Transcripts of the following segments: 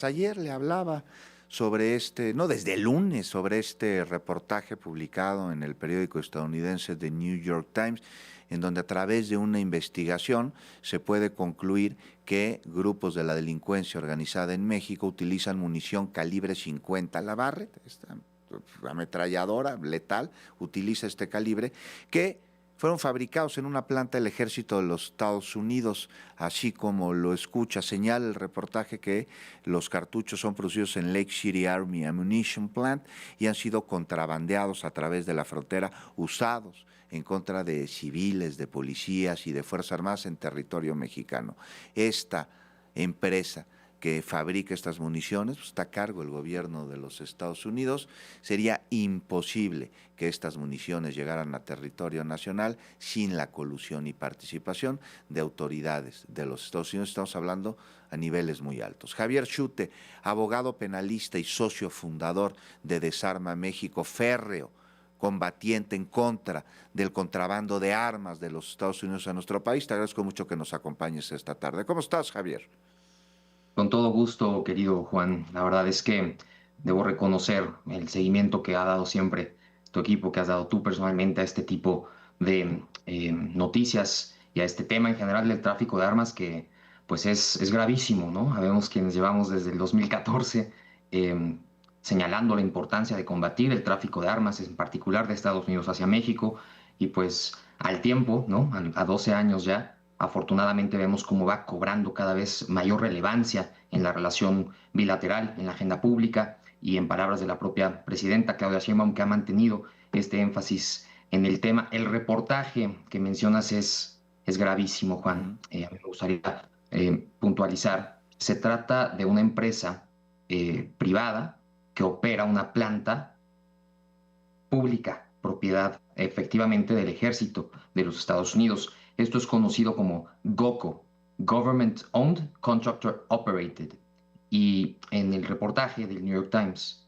Ayer le hablaba sobre no desde el lunes, sobre este reportaje publicado en el periódico estadounidense The New York Times, en donde a través de una investigación se puede concluir que grupos de la delincuencia organizada en México utilizan munición calibre 50. La Barrett, esta ametralladora letal, utiliza este calibre que fueron fabricados en una planta del ejército de los Estados Unidos, así como lo escucha. Señala el reportaje que los cartuchos son producidos en Lake City Army Ammunition Plant y han sido contrabandeados a través de la frontera, usados en contra de civiles, de policías y de Fuerzas Armadas en territorio mexicano. Esta empresa que fabrica estas municiones, pues está a cargo el gobierno de los Estados Unidos. Sería imposible que estas municiones llegaran a territorio nacional sin la colusión y participación de autoridades de los Estados Unidos. Estamos hablando a niveles muy altos. Javier Schute, abogado penalista y socio fundador de Desarma México, férreo combatiente en contra del contrabando de armas de los Estados Unidos a nuestro país. Te agradezco mucho que nos acompañes esta tarde. ¿Cómo estás, Javier? Con todo gusto, querido Juan. La verdad es que debo reconocer el seguimiento que ha dado siempre tu equipo, que has dado tú personalmente a este tipo de noticias y a este tema en general del tráfico de armas que pues es gravísimo, ¿no? Sabemos quienes llevamos desde el 2014 eh, señalando la importancia de combatir el tráfico de armas, en particular de Estados Unidos hacia México, y pues al tiempo, ¿no? A 12 años ya afortunadamente vemos cómo va cobrando cada vez mayor relevancia en la relación bilateral, en la agenda pública y en palabras de la propia presidenta Claudia Sheinbaum, que ha mantenido este énfasis en el tema. El reportaje que mencionas es gravísimo, Juan. A mí me gustaría puntualizar. Se trata de una empresa privada que opera una planta pública, propiedad efectivamente del ejército de los Estados Unidos. Esto es conocido como GOCO, Government Owned Contractor Operated. Y en el reportaje del New York Times,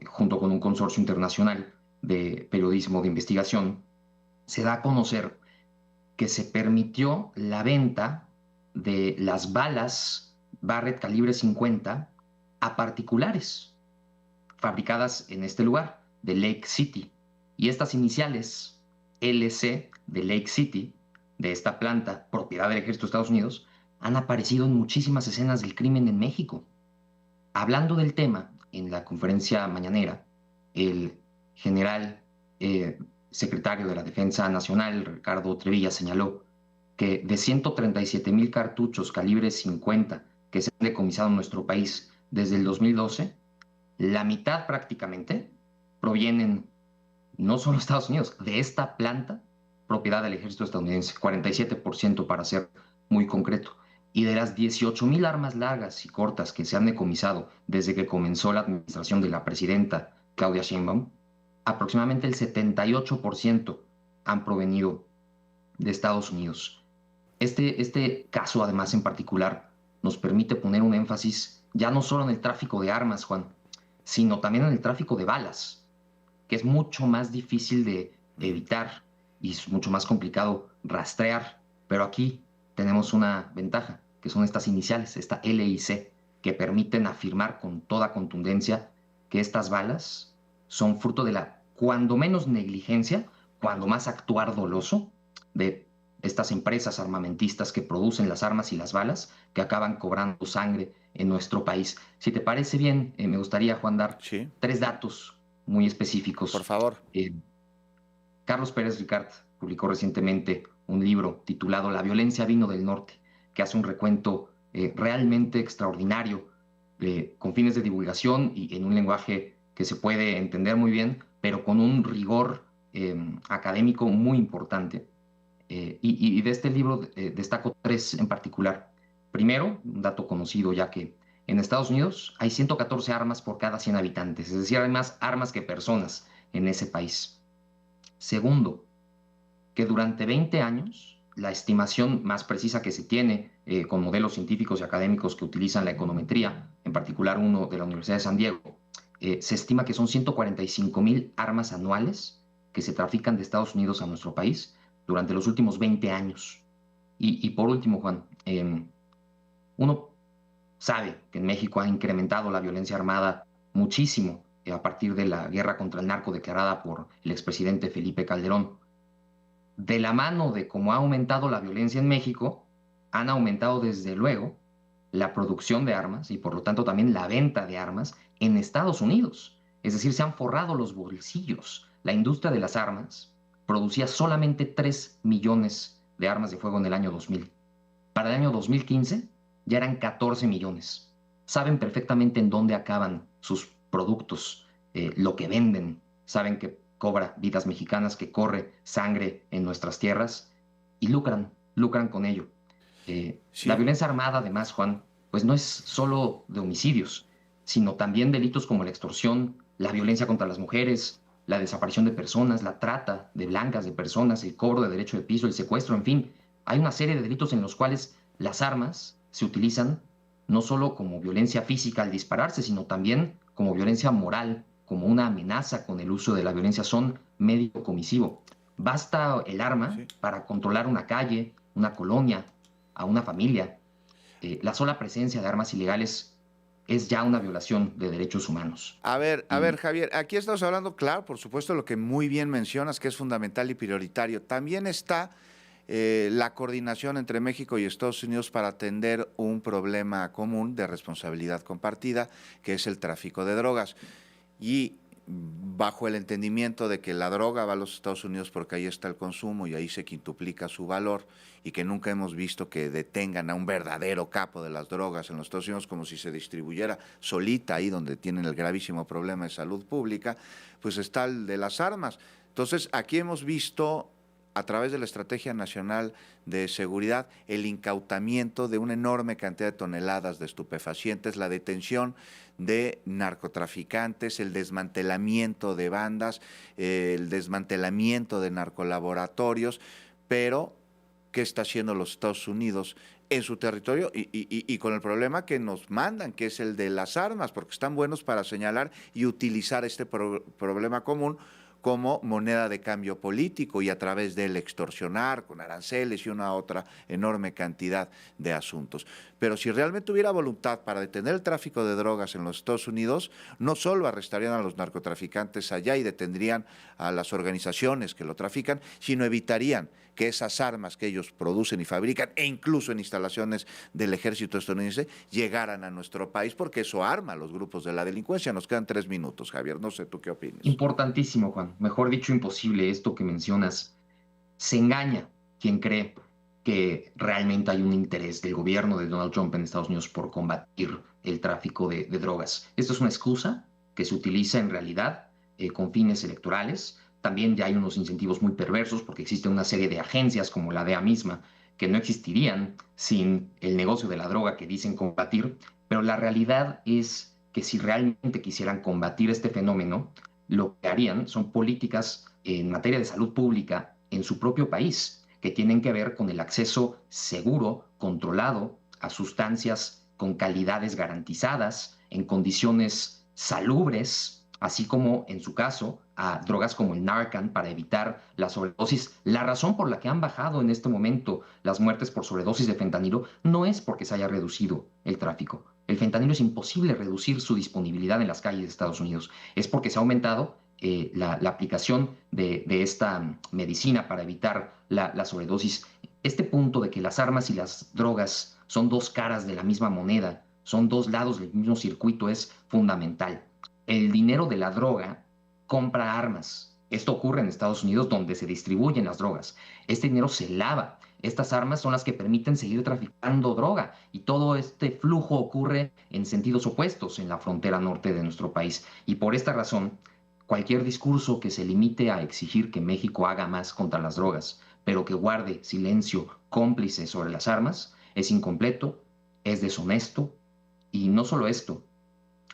junto con un consorcio internacional de periodismo de investigación, se da a conocer que se permitió la venta de las balas Barrett calibre 50 a particulares fabricadas en este lugar, de Lake City. Y estas iniciales, LC de Lake City, de esta planta, propiedad del Ejército de Estados Unidos, han aparecido en muchísimas escenas del crimen en México. Hablando del tema, en la conferencia mañanera, el general secretario de la Defensa Nacional, Ricardo Trevilla, señaló que de 137,000 cartuchos calibre 50 que se han decomisado en nuestro país desde el 2012, la mitad prácticamente provienen no solo de Estados Unidos, de esta planta, propiedad del ejército estadounidense, 47% para ser muy concreto. Y de las 18,000 armas largas y cortas que se han decomisado desde que comenzó la administración de la presidenta Claudia Sheinbaum, aproximadamente el 78% han provenido de Estados Unidos. Este caso, además, en particular, nos permite poner un énfasis ya no solo en el tráfico de armas, Juan, sino también en el tráfico de balas, que es mucho más difícil de evitar y es mucho más complicado rastrear. Pero aquí tenemos una ventaja, que son estas iniciales, esta LIC, que permiten afirmar con toda contundencia que estas balas son fruto de la, cuando menos negligencia, cuando más actuar doloso de estas empresas armamentistas que producen las armas y las balas que acaban cobrando sangre en nuestro país. Si te parece bien, me gustaría, Juan, dar Sí, 3 datos muy por específicos. favor. Carlos Pérez Ricard publicó recientemente un libro titulado La violencia vino del norte, que hace un recuento realmente extraordinario, con fines de divulgación y en un lenguaje que se puede entender muy bien, pero con un rigor académico muy importante. Y de este libro destaco 3 en particular. Primero, un dato conocido ya que en Estados Unidos hay 114 armas por cada 100 habitantes, es decir, hay más armas que personas en ese país. Segundo, que durante 20 años, la estimación más precisa que se tiene con modelos científicos y académicos que utilizan la econometría, en particular uno de la Universidad de San Diego, se estima que son 145,000 armas anuales que se trafican de Estados Unidos a nuestro país durante los últimos 20 años. Y por último, Juan, uno sabe que en México ha incrementado la violencia armada muchísimo a partir de la guerra contra el narco declarada por el expresidente Felipe Calderón. De la mano de cómo ha aumentado la violencia en México, han aumentado desde luego la producción de armas y por lo tanto también la venta de armas en Estados Unidos. Es decir, se han forrado los bolsillos. La industria de las armas producía solamente 3 millones de armas de fuego en el año 2000. Para el año 2015 ya eran 14 millones. Saben perfectamente en dónde acaban sus productos, lo que venden. Saben que cobra vidas mexicanas, que corre sangre en nuestras tierras y lucran con ello. La Sí. violencia armada, además, Juan, pues no es solo de homicidios, sino también delitos como la extorsión, la violencia contra las mujeres, la desaparición de personas, la trata de blancas de personas, el cobro de derecho de piso, el secuestro, en fin. Hay una serie de delitos en los cuales las armas se utilizan no solo como violencia física al dispararse, sino también como violencia moral, como una amenaza con el uso de la violencia. Son medio comisivo. Basta el arma Sí. para controlar una calle, una colonia, a una familia. La sola presencia de armas ilegales es ya una violación de derechos humanos. A ver, Y Javier, aquí estamos hablando, claro, por supuesto, lo que muy bien mencionas, que es fundamental y prioritario. También está la coordinación entre México y Estados Unidos para atender un problema común de responsabilidad compartida, que es el tráfico de drogas. Y bajo el entendimiento de que la droga va a los Estados Unidos porque ahí está el consumo y ahí se quintuplica su valor y que nunca hemos visto que detengan a un verdadero capo de las drogas en los Estados Unidos como si se distribuyera solita ahí donde tienen el gravísimo problema de salud pública, pues está el de las armas. Entonces, aquí hemos visto a través de la Estrategia Nacional de Seguridad el incautamiento de una enorme cantidad de toneladas de estupefacientes, la detención de narcotraficantes, el desmantelamiento de bandas, el desmantelamiento de narcolaboratorios, pero ¿qué está haciendo los Estados Unidos en su territorio y con el problema que nos mandan, que es el de las armas, porque están buenos para señalar y utilizar este problema común como moneda de cambio político y a través de él extorsionar con aranceles y una otra enorme cantidad de asuntos. Pero si realmente hubiera voluntad para detener el tráfico de drogas en los Estados Unidos, no solo arrestarían a los narcotraficantes allá y detendrían a las organizaciones que lo trafican, sino evitarían que esas armas que ellos producen y fabrican, e incluso en instalaciones del ejército estadounidense, llegaran a nuestro país, porque eso arma a los grupos de la delincuencia. Nos quedan 3 minutos, Javier. No sé tú qué opinas. importantísimo, Juan. Mejor dicho, imposible esto que mencionas. Se engaña quien cree que realmente hay un interés del gobierno de Donald Trump en Estados Unidos por combatir el tráfico de drogas. Esto es una excusa que se utiliza en realidad con fines electorales. También ya hay unos incentivos muy perversos porque existe una serie de agencias como la DEA misma que no existirían sin el negocio de la droga que dicen combatir, pero la realidad es que si realmente quisieran combatir este fenómeno, lo que harían son políticas en materia de salud pública en su propio país, que tienen que ver con el acceso seguro, controlado a sustancias con calidades garantizadas, en condiciones salubres, así como en su caso a drogas como el Narcan para evitar la sobredosis. La razón por la que han bajado en este momento las muertes por sobredosis de fentanilo no es porque se haya reducido el tráfico. El fentanilo es imposible reducir su disponibilidad en las calles de Estados Unidos. Es porque se ha aumentado la aplicación de esta medicina para evitar la sobredosis. Este punto de que las armas y las drogas son dos caras de la misma moneda, son dos lados del mismo circuito, es fundamental. El dinero de la droga compra armas. Esto ocurre en Estados Unidos donde se distribuyen las drogas. Este dinero se lava. Estas armas son las que permiten seguir traficando droga y todo este flujo ocurre en sentidos opuestos en la frontera norte de nuestro país. Y por esta razón, cualquier discurso que se limite a exigir que México haga más contra las drogas, pero que guarde silencio cómplice sobre las armas, es incompleto, es deshonesto y no solo esto,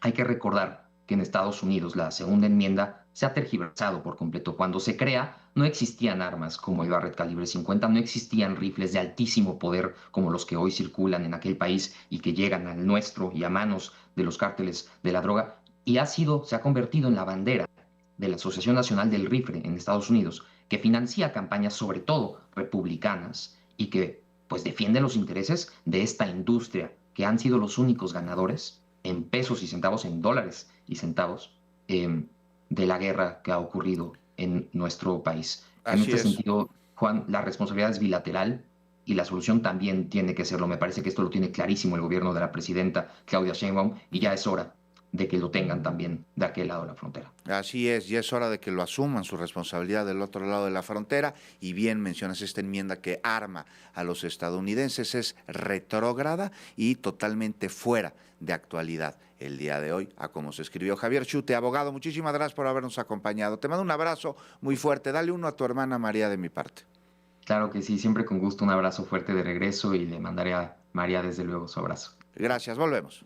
hay que recordar que en Estados Unidos la segunda enmienda se ha tergiversado por completo. Cuando se crea, no existían armas como el Barrett calibre 50, no existían rifles de altísimo poder como los que hoy circulan en aquel país y que llegan al nuestro y a manos de los cárteles de la droga. Y se ha convertido en la bandera de la Asociación Nacional del Rifle en Estados Unidos, que financia campañas sobre todo republicanas y que pues defiende los intereses de esta industria que han sido los únicos ganadores en pesos y centavos, en dólares y centavos, de la guerra que ha ocurrido en nuestro país. En Así este es. sentido, Juan, la responsabilidad es bilateral y la solución también tiene que serlo. Me parece que esto lo tiene clarísimo el gobierno de la presidenta Claudia Sheinbaum y ya es hora de que lo tengan también de aquel lado de la frontera. Así es, ya es hora de que lo asuman su responsabilidad del otro lado de la frontera. Y bien mencionas esta enmienda que arma a los estadounidenses, es retrógrada y totalmente fuera de actualidad el día de hoy, a como se escribió. Javier Chute, abogado, muchísimas gracias por habernos acompañado. Te mando un abrazo muy fuerte. Dale uno a tu hermana María de mi parte. Claro que sí, siempre con gusto, un abrazo fuerte de regreso y le mandaré a María desde luego su abrazo. Gracias, volvemos.